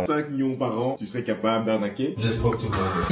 5 millions par an, tu serais capable d'arnaquer? J'escroque tout le monde.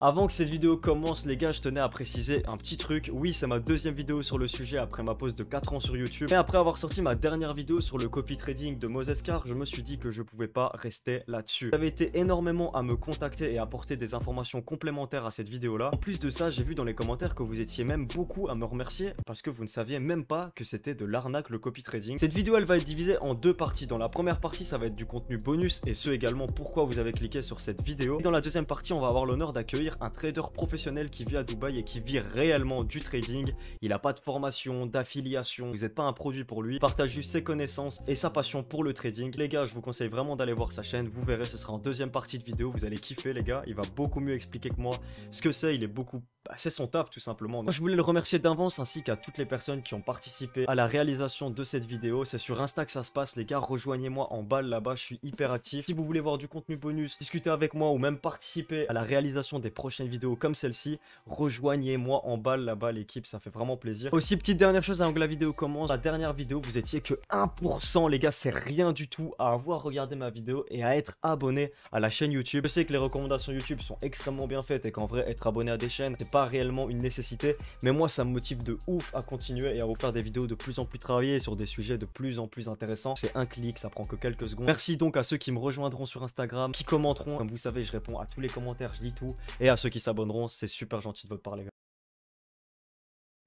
Avant que cette vidéo commence, les gars, je tenais à préciser un petit truc. Oui, c'est ma deuxième vidéo sur le sujet après ma pause de 4 ans sur YouTube. Et après avoir sorti ma dernière vidéo sur le copy trading de Moses Car, je me suis dit que je pouvais pas rester là-dessus. Vous avez été énormément à me contacter et apporter des informations complémentaires à cette vidéo-là. En plus de ça, j'ai vu dans les commentaires que vous étiez même beaucoup à me remercier parce que vous ne saviez même pas que c'était de l'arnaque le copy trading. Cette vidéo, elle va être divisée en deux parties. Dans la première partie, ça va être du contenu bonus et ce également pourquoi vous avez cliqué sur cette vidéo. Et dans la deuxième partie, on va avoir l'honneur d'accueillir un trader professionnel qui vit à Dubaï et qui vit réellement du trading. Il n'a pas de formation, d'affiliation, vous n'êtes pas un produit pour lui. Il partage juste ses connaissances et sa passion pour le trading. Les gars, je vous conseille vraiment d'aller voir sa chaîne. Vous verrez, ce sera en deuxième partie de vidéo. Vous allez kiffer, les gars. Il va beaucoup mieux expliquer que moi ce que c'est. Il est beaucoup... c'est son taf tout simplement. Moi, je voulais le remercier d'avance ainsi qu'à toutes les personnes qui ont participé à la réalisation de cette vidéo. C'est sur Insta que ça se passe, les gars. Rejoignez-moi en bas là-bas. Je suis hyper actif. Si vous voulez voir du contenu bonus, discuter avec moi ou même participer à la réalisation des prochaines vidéos comme celle-ci, rejoignez-moi en bas là-bas, l'équipe. Ça fait vraiment plaisir. Aussi, petite dernière chose avant que la vidéo commence. La dernière vidéo, vous étiez que 1%, les gars. C'est rien du tout à avoir regardé ma vidéo et à être abonné à la chaîne YouTube. Je sais que les recommandations YouTube sont extrêmement bien faites et qu'en vrai, être abonné à des chaînes, c'est pas réellement une nécessité, mais moi ça me motive de ouf à continuer et à vous faire des vidéos de plus en plus travaillées sur des sujets de plus en plus intéressants. C'est un clic, ça prend que quelques secondes. Merci donc à ceux qui me rejoindront sur Instagram, qui commenteront. Comme vous savez, je réponds à tous les commentaires, je lis tout. Et à ceux qui s'abonneront, c'est super gentil de votre part, les gars.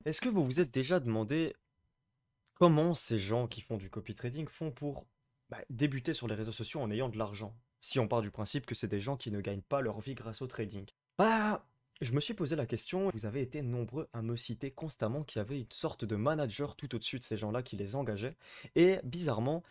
Est-ce que vous vous êtes déjà demandé comment ces gens qui font du copy trading font pour débuter sur les réseaux sociaux en ayant de l'argent? Si on part du principe que c'est des gens qui ne gagnent pas leur vie grâce au trading. Je me suis posé la question, vous avez été nombreux à me citer constamment qu'il y avait une sorte de manager tout au-dessus de ces gens-là qui les engageait. Et bizarrement,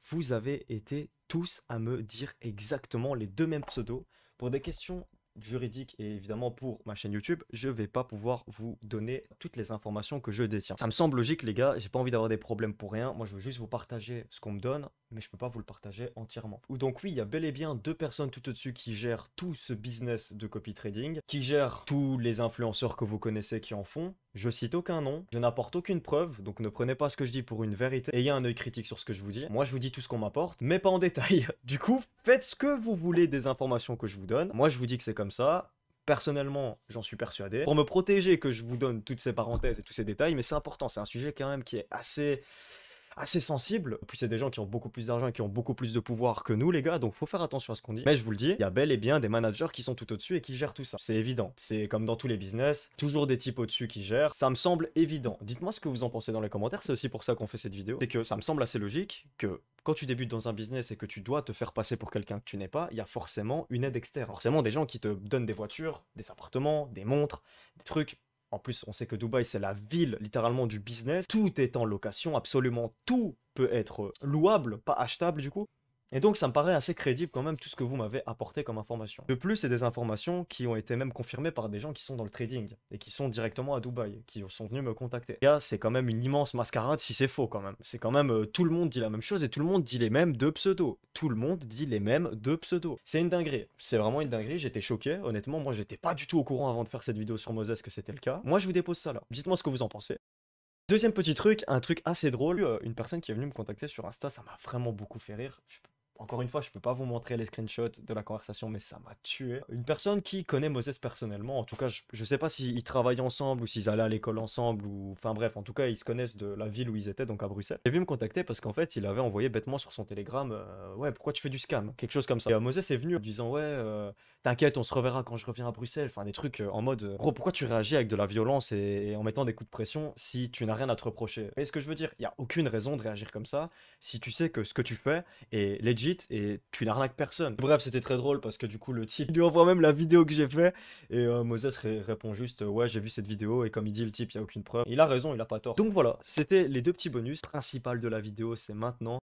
vous avez été tous à me dire exactement les deux mêmes pseudos. Pour des questions juridiques et évidemment pour ma chaîne YouTube, je vais pas pouvoir vous donner toutes les informations que je détiens. Ça me semble logique, les gars, j'ai pas envie d'avoir des problèmes pour rien. Moi, je veux juste vous partager ce qu'on me donne, mais je peux pas vous le partager entièrement. Ou donc oui, il y a bel et bien deux personnes tout au-dessus qui gèrent tout ce business de copy trading, qui gèrent tous les influenceurs que vous connaissez qui en font. Je cite aucun nom, je n'apporte aucune preuve, donc ne prenez pas ce que je dis pour une vérité. Ayez un œil critique sur ce que je vous dis. Moi, je vous dis tout ce qu'on m'apporte, mais pas en détail. Du coup, faites ce que vous voulez des informations que je vous donne. Moi, je vous dis que c'est comme ça. Personnellement, j'en suis persuadé. Pour me protéger que je vous donne toutes ces parenthèses et tous ces détails, mais c'est important, c'est un sujet quand même qui est assez sensible. En plus, c'est des gens qui ont beaucoup plus d'argent et qui ont beaucoup plus de pouvoir que nous, les gars, donc faut faire attention à ce qu'on dit. Mais je vous le dis, il y a bel et bien des managers qui sont tout au-dessus et qui gèrent tout ça. C'est évident. C'est comme dans tous les business, toujours des types au-dessus qui gèrent. Ça me semble évident. Dites-moi ce que vous en pensez dans les commentaires, c'est aussi pour ça qu'on fait cette vidéo. C'est que ça me semble assez logique que quand tu débutes dans un business et que tu dois te faire passer pour quelqu'un que tu n'es pas, il y a forcément une aide externe. Forcément des gens qui te donnent des voitures, des appartements, des montres, des trucs. En plus, on sait que Dubaï, c'est la ville littéralement du business. Tout est en location, absolument tout peut être louable, pas achetable du coup. Et donc ça me paraît assez crédible quand même tout ce que vous m'avez apporté comme information. De plus, c'est des informations qui ont été même confirmées par des gens qui sont dans le trading et qui sont directement à Dubaï, qui sont venus me contacter. Là, c'est quand même une immense mascarade si c'est faux quand même. C'est quand même tout le monde dit la même chose et tout le monde dit les mêmes deux pseudos. Tout le monde dit les mêmes deux pseudos. C'est une dinguerie. C'est vraiment une dinguerie. J'étais choqué. Honnêtement, moi j'étais pas du tout au courant avant de faire cette vidéo sur Moses que c'était le cas. Moi je vous dépose ça là. Dites-moi ce que vous en pensez. Deuxième petit truc, un truc assez drôle, une personne qui est venue me contacter sur Insta, ça m'a vraiment beaucoup fait rire. Encore une fois, je peux pas vous montrer les screenshots de la conversation, mais ça m'a tué. Une personne qui connaît Moses personnellement, en tout cas, je sais pas s'ils travaillent ensemble ou s'ils allaient à l'école ensemble, ou enfin bref, en tout cas, ils se connaissent de la ville où ils étaient, donc à Bruxelles. Il est venu me contacter parce qu'en fait, il avait envoyé bêtement sur son Telegram, ouais, pourquoi tu fais du scam? Quelque chose comme ça. Et Moses est venu en disant, ouais, t'inquiète, on se reverra quand je reviens à Bruxelles, enfin des trucs en mode, gros, pourquoi tu réagis avec de la violence et en mettant des coups de pression si tu n'as rien à te reprocher? Vous voyez ce que je veux dire? Il y a aucune raison de réagir comme ça si tu sais que ce que tu fais est legit et tu n'arnaques personne. Bref, c'était très drôle parce que du coup, le type lui envoie même la vidéo que j'ai fait et Moses répond juste ouais, j'ai vu cette vidéo et comme il dit, le type, il n'y a aucune preuve. Il a raison, il a pas tort. Donc voilà, c'était les deux petits bonus. Le principal de la vidéo, c'est maintenant.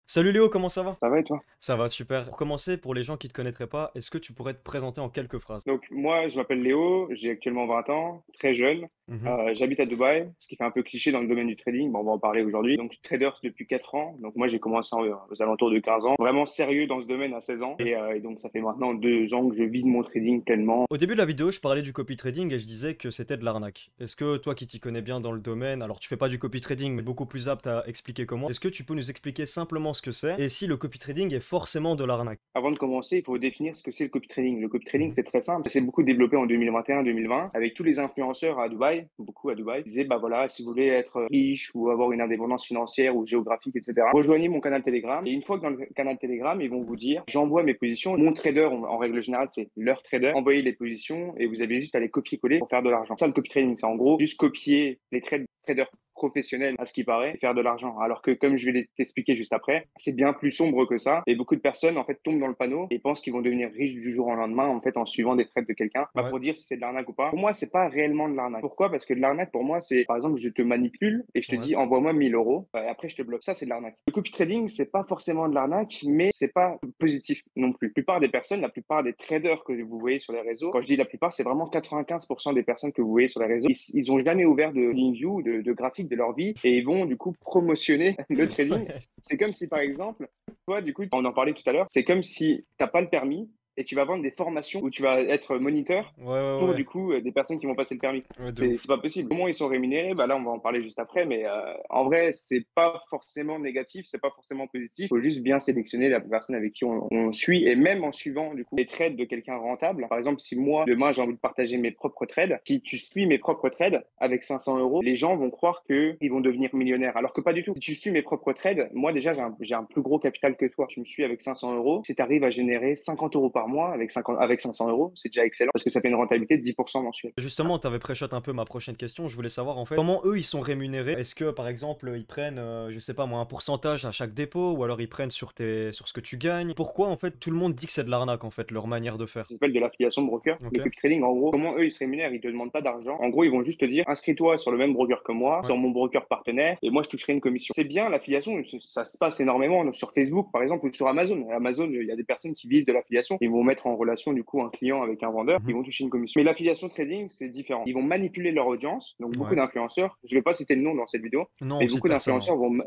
Salut Léo, comment ça va? Ça va et toi? Ça va, super. Pour commencer, pour les gens qui ne te connaîtraient pas, est-ce que tu pourrais te présenter en quelques phrases? Donc moi, je m'appelle Léo, j'ai actuellement 20 ans, très jeune. Mhm. J'habite à Dubaï, ce qui fait un peu cliché dans le domaine du trading. Bon, on va en parler aujourd'hui. Donc, je suis trader depuis 4 ans. Donc, moi, j'ai commencé aux alentours de 15 ans. Vraiment sérieux dans ce domaine à 16 ans. Et donc, ça fait maintenant 2 ans que je vis de mon trading pleinement. Au début de la vidéo, je parlais du copy trading et je disais que c'était de l'arnaque. Est-ce que toi qui t'y connais bien dans le domaine, alors tu fais pas du copy trading mais beaucoup plus apte à expliquer comment, est-ce que tu peux nous expliquer simplement ce que c'est et si le copy trading est forcément de l'arnaque? Avant de commencer, il faut définir ce que c'est le copy trading. Le copy trading, Mhm. c'est très simple. C'est beaucoup développé en 2021-2020 avec tous les influenceurs à Dubaï, beaucoup à Dubaï. Ils disaient, bah voilà, si vous voulez être riche ou avoir une indépendance financière ou géographique, etc., rejoignez mon canal Telegram. Et une fois que dans le canal Telegram, ils vont vous dire, j'envoie mes positions. Mon trader, en règle générale, c'est leur trader. Envoyez les positions et vous avez juste à les copier-coller pour faire de l'argent. Ça, le copy trading, c'est en gros juste copier les traders professionnels à ce qui paraît et faire de l'argent. Alors que comme je vais t'expliquer juste après, c'est bien plus sombre que ça et beaucoup de personnes en fait tombent dans le panneau et pensent qu'ils vont devenir riches du jour au lendemain en fait en suivant des trades de quelqu'un. Bah, Ouais. pour dire si c'est de l'arnaque ou pas. Pour moi, c'est pas réellement de l'arnaque. Pourquoi? Parce que de l'arnaque pour moi, c'est par exemple je te manipule et je te Ouais. dis envoie-moi 1000 euros et après je te bloque. Ça c'est de l'arnaque. Le copy trading, c'est pas forcément de l'arnaque, mais c'est pas positif non plus. La plupart des personnes, la plupart des traders que vous voyez sur les réseaux, quand je dis la plupart, c'est vraiment 95% des personnes que vous voyez sur les réseaux, ils ont jamais ouvert de view, de graphique de leur vie et ils vont du coup promotionner le trading. Ouais. C'est comme si par exemple, toi du coup, on en parlait tout à l'heure, c'est comme si t'as pas le permis et tu vas vendre des formations où tu vas être moniteur Ouais, ouais, pour ouais. du coup des personnes qui vont passer le permis. Ouais, de C'est ouf. pas possible. Comment ils sont rémunérés? Bah là, on va en parler juste après, mais en vrai, c'est pas forcément négatif, c'est pas forcément positif. Il faut juste bien sélectionner la personne avec qui on suit et même en suivant du coup les trades de quelqu'un rentable. Par exemple, si moi demain j'ai envie de partager mes propres trades, si tu suis mes propres trades avec 500 euros, les gens vont croire que ils vont devenir millionnaires, alors que pas du tout. Si tu suis mes propres trades, moi déjà j'ai un plus gros capital que toi. Tu me suis avec 500 euros, si tu arrives à générer 50 euros par mois avec 500 euros, c'est déjà excellent parce que ça fait une rentabilité de 10% mensuel. Justement, t'avais pré-shot un peu ma prochaine question. Je voulais savoir en fait comment eux ils sont rémunérés. Est-ce que par exemple ils prennent, je sais pas moi, un pourcentage à chaque dépôt ou alors ils prennent sur ce que tu gagnes? Pourquoi en fait tout le monde dit que c'est de l'arnaque en fait leur manière de faire? Ça s'appelle de l'affiliation de broker. Ok. Le copy trading, en gros, comment eux ils se rémunèrent? Ils te demandent pas d'argent. En gros, ils vont juste te dire inscris-toi sur le même broker que moi, Ouais. sur mon broker partenaire, et moi je toucherai une commission. C'est bien l'affiliation, ça se passe énormément sur Facebook par exemple ou sur Amazon. Amazon, il y a des personnes qui vivent de l'affiliation. Ils vont mettre en relation du coup un client avec un vendeur, ils Mhm. vont toucher une commission. Mais l'affiliation trading, c'est différent. Ils vont manipuler leur audience. Donc beaucoup Ouais. d'influenceurs, je vais pas citer le nom dans cette vidéo, Non, mais on cite beaucoup personne, hein. d'influenceurs vont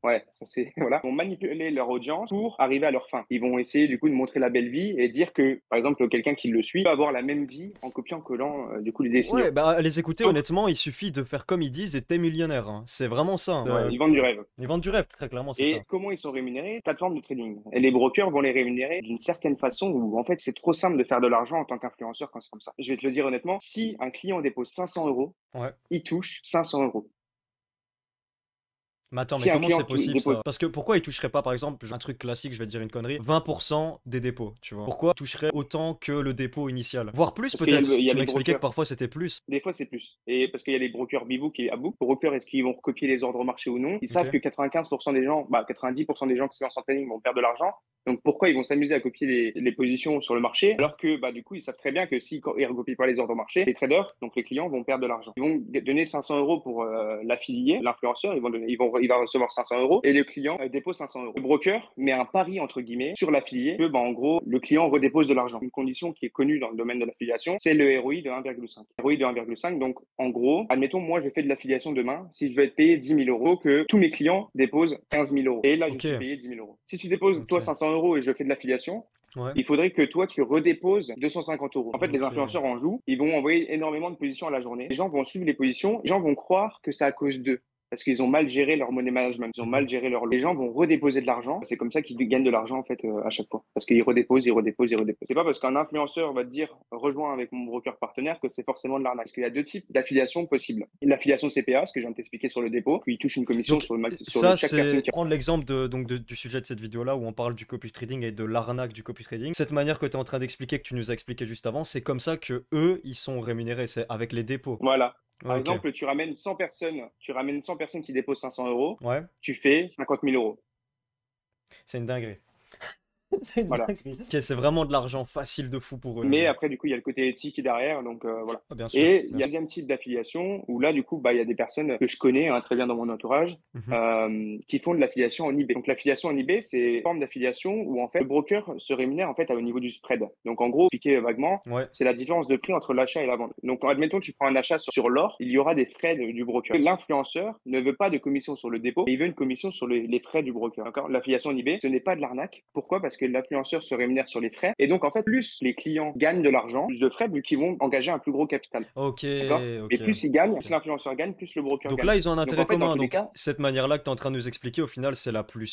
ouais, ça c'est voilà, ils vont manipuler leur audience pour arriver à leur fin. Ils vont essayer du coup de montrer la belle vie et dire que par exemple quelqu'un qui le suit va avoir la même vie en copiant-collant du coup les Ouais, signaux. bah à les écouter Sauf honnêtement, il suffit de faire comme ils disent et t'es millionnaire, hein. C'est vraiment ça, hein. ouais, ils vendent du rêve. Ils vendent du rêve, très clairement, c'est ça. Et comment ils sont rémunérés? Plateforme de trading. Et les brokers vont les rémunérer d'une certaine façon où en fait c'est trop simple de faire de l'argent en tant qu'influenceur quand c'est comme ça. Je vais te le dire honnêtement, si un client dépose 500 euros, Ouais. il touche 500 euros. Mais attends, mais Si un comment client c'est possible ça? dépose, Parce que pourquoi ils toucheraient pas, par exemple, un truc classique, je vais te dire une connerie, 20% des dépôts, tu vois? Pourquoi ils toucheraient autant que le dépôt initial? Voire plus parce qu'il y a, peut-être? il y a Tu les m'expliquais que brokers. parfois c'était plus. Des fois, c'est plus. Et parce qu'il y a les brokers Bbook et Abook. Brokers, est-ce qu'ils vont recopier les ordres marché ou non? Ils Ok. savent que 95% des gens, 90% des gens qui se lancent en trading vont perdre de l'argent. Donc pourquoi ils vont s'amuser à copier les positions sur le marché alors que du coup ils savent très bien que s'ils ne recopient pas les ordres marché, les traders, donc les clients vont perdre de l'argent. Ils vont donner 500 euros pour l'affilié, l'influenceur, il va recevoir 500 euros et le client dépose 500 euros. Le broker met un pari entre guillemets sur l'affilié que en gros le client redépose de l'argent. Une condition qui est connue dans le domaine de l'affiliation, c'est le ROI de 1,5. ROI de 1,5, donc en gros, admettons moi je fais de l'affiliation demain, si je vais être payé 10 000 euros, que tous mes clients déposent 15 000 euros. Et là je Ok. suis payé 10 000 euros. Si tu déposes toi Ok. 500 euros et je fais de l'affiliation, Ouais. il faudrait que toi, tu redéposes 250 euros. En fait, les Ok. influenceurs en jouent. Ils vont envoyer énormément de positions à la journée. Les gens vont suivre les positions. Les gens vont croire que c'est à cause d'eux. Parce qu'ils ont mal géré leur money management, ils ont Mhm. mal géré leur. Les gens vont redéposer de l'argent. C'est comme ça qu'ils gagnent de l'argent en fait à chaque fois. Parce qu'ils redéposent, ils redéposent, ils redéposent. C'est pas parce qu'un influenceur va te dire rejoins avec mon broker partenaire que c'est forcément de l'arnaque. Parce qu'il y a deux types d'affiliation possibles. L'affiliation CPA, ce que je viens de t'expliquer sur le dépôt, puis il touche une commission Donc sur ça chaque personne c'est qui. prendre l'exemple du sujet de cette vidéo là où on parle du copy trading et de l'arnaque du copy trading. Cette manière que tu es en train d'expliquer, que tu nous as expliqué juste avant, c'est comme ça que eux ils sont rémunérés, c'est avec les dépôts. Voilà. Par Ok. exemple, tu ramènes 100 personnes qui déposent 500 euros, Ouais. tu fais 50 000 euros. C'est une dinguerie. C'est une Voilà. dinguerie. Ok, c'est vraiment de l'argent facile de fou pour eux. Mais après, du coup, il y a le côté éthique qui est derrière, donc voilà. Ah, bien sûr. Et il bien y a un sûr. deuxième type d'affiliation où là, du coup, bah, il y a des personnes que je connais hein, très bien dans mon entourage qui font de l'affiliation en eBay. Donc l'affiliation en eBay, c'est une forme d'affiliation où en fait le broker se rémunère en fait au niveau du spread. Donc en gros, expliquer vaguement, Ouais. c'est la différence de prix entre l'achat et la vente. Donc admettons tu prends un achat sur l'or, il y aura des frais du broker. L'influenceur ne veut pas de commission sur le dépôt, mais il veut une commission sur les frais du broker. D'accord. L'affiliation en eBay, ce n'est pas de l'arnaque. Pourquoi? Parce que l'influenceur se rémunère sur les frais et donc en fait plus les clients gagnent de l'argent, plus de frais, vu qu'ils vont engager un plus gros capital. Ok, D'accord. Et ok. plus ils gagnent, plus l'influenceur gagne, plus le broker Donc gagne. là, ils ont un Donc intérêt en fait, dans commun. tous les Donc cas, cette manière-là que tu es en train de nous expliquer, au final, c'est la plus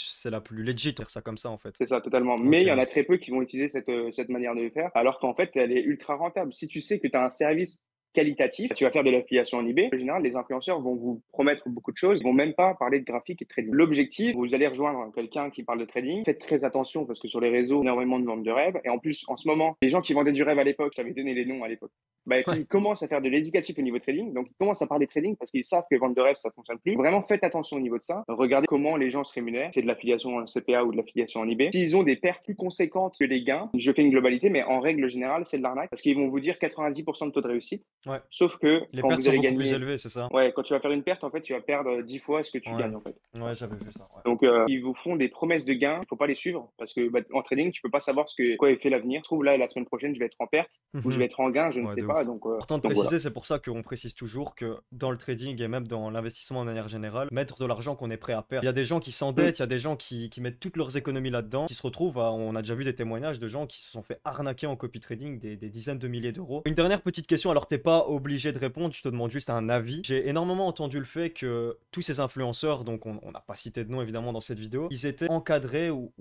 legit, faire ça comme ça, en fait. c'est ça, totalement. Mais Ok. il y en a très peu qui vont utiliser cette manière de le faire, alors qu'en fait, elle est ultra rentable. Si tu sais que tu as un service qualitatif, tu vas faire de l'affiliation en eBay. En général, les influenceurs vont vous promettre beaucoup de choses, ils vont même pas parler de graphique et de trading. L'objectif, vous allez rejoindre quelqu'un qui parle de trading. Faites très attention parce que sur les réseaux, énormément de ventes de rêves. Et en plus, en ce moment, les gens qui vendaient du rêve à l'époque, je t'avais donné les noms à l'époque, bah, Ouais. ils commencent à faire de l'éducatif au niveau trading. Donc, ils commencent à parler trading parce qu'ils savent que vente de rêve, ça fonctionne plus. Vraiment, faites attention au niveau de ça. Regardez comment les gens se rémunèrent. C'est de l'affiliation en CPA ou de l'affiliation en eBay. S'ils ont des pertes plus conséquentes que les gains, je fais une globalité, mais en règle générale, c'est de l'arnaque parce qu'ils vont vous dire 90% de taux de réussite. Ouais. Sauf que Les quand pertes vous sont allez beaucoup plus gagner, élevées, c'est ça? ouais, quand tu vas faire une perte, en fait, tu vas perdre 10 fois ce que tu Ouais. gagnes, en fait. Ouais, j'avais vu ça. Ouais. Donc, ils vous font des promesses de gains. Il faut pas les suivre parce que bah, en trading, tu peux pas savoir quoi fait l'avenir. Je trouve là, la semaine prochaine, je vais être en perte ou je vais être en gain, je ne Ouais, sais de pas. ouf. Donc Important de voilà. préciser, c'est pour ça qu'on précise toujours que dans le trading et même dans l'investissement de manière générale, mettre de l'argent qu'on est prêt à perdre. Il y a des gens qui s'endettent, il y a des gens qui mettent toutes leurs économies là-dedans, qui se retrouvent on a déjà vu des témoignages de gens qui se sont fait arnaquer en copy trading des dizaines de milliers d'euros. Une dernière petite question, alors t'es pas obligé de répondre, je te demande juste un avis. J'ai énormément entendu le fait que tous ces influenceurs, donc on n'a pas cité de nom évidemment dans cette vidéo, ils étaient encadrés ou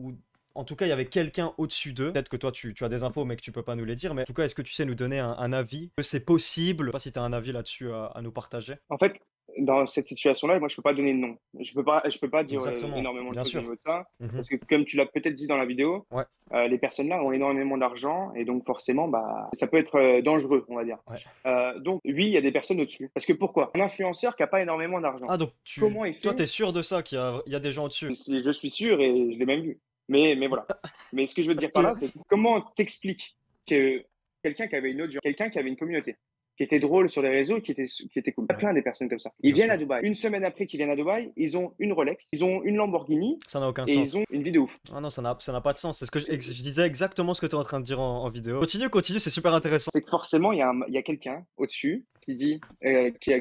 en tout cas, il y avait quelqu'un au-dessus d'eux. Peut-être que toi, tu as des infos, mais que tu peux pas nous les dire. Mais en tout cas, est-ce que tu sais nous donner un avis? Que c'est possible? Je sais pas si tu as un avis là-dessus à nous partager. En fait, dans cette situation-là, moi, je peux pas donner de nom. Je peux pas dire Exactement, énormément de bien choses au sûr. niveau de ça. Mhm. Parce que, comme tu l'as peut-être dit dans la vidéo, Ouais, les personnes-là ont énormément d'argent et donc forcément, bah, ça peut être dangereux, on va dire. ouais. Donc, oui, il y a des personnes au-dessus. Parce que pourquoi? Un influenceur qui a pas énormément d'argent, Ah, donc comment il toi, fait? t'es sûr de ça, il y a des gens au-dessus? Je suis sûr et je l'ai même vu. Mais voilà. Mais ce que je veux te dire par là, Ok. c'est comment t'expliques que quelqu'un qui avait une audience, quelqu'un qui avait une communauté, qui était drôle sur les réseaux, qui était cool. Il y a plein des personnes comme ça. Ils Bien viennent à sûr. Dubaï. Une semaine après qu'ils viennent à Dubaï, ils ont une Rolex, ils ont une Lamborghini Ça n'a aucun et ils sens. ont une vie de ouf. Ah non, ça n'a pas de sens. C'est ce que je disais exactement ce que tu es en train de dire en vidéo. Continue, c'est super intéressant. C'est que forcément, il y a quelqu'un au-dessus qui dit,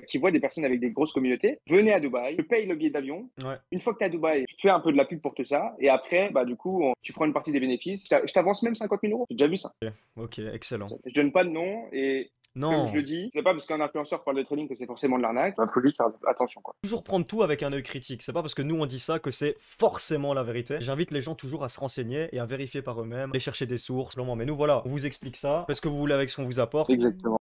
qui voit des personnes avec des grosses communautés. Venez à Dubaï, je paye le billet d'avion. Ouais. Une fois que tu es à Dubaï, tu fais un peu de la pub pour tout ça. Et après, bah, du coup, tu prends une partie des bénéfices. Je t'avance même 50 000 euros. J'ai déjà vu ça. Ok, excellent. Je donne pas de nom et comme je Non. le dis, c'est pas parce qu'un influenceur parle de trading que c'est forcément de l'arnaque. Il faut juste faire attention, quoi. Toujours prendre tout avec un œil critique. C'est pas parce que nous on dit ça que c'est forcément la vérité. J'invite les gens toujours à se renseigner et à vérifier par eux-mêmes, aller chercher des sources. Mais nous voilà, on vous explique ça. Faites ce que vous voulez avec ce qu'on vous apporte. Exactement.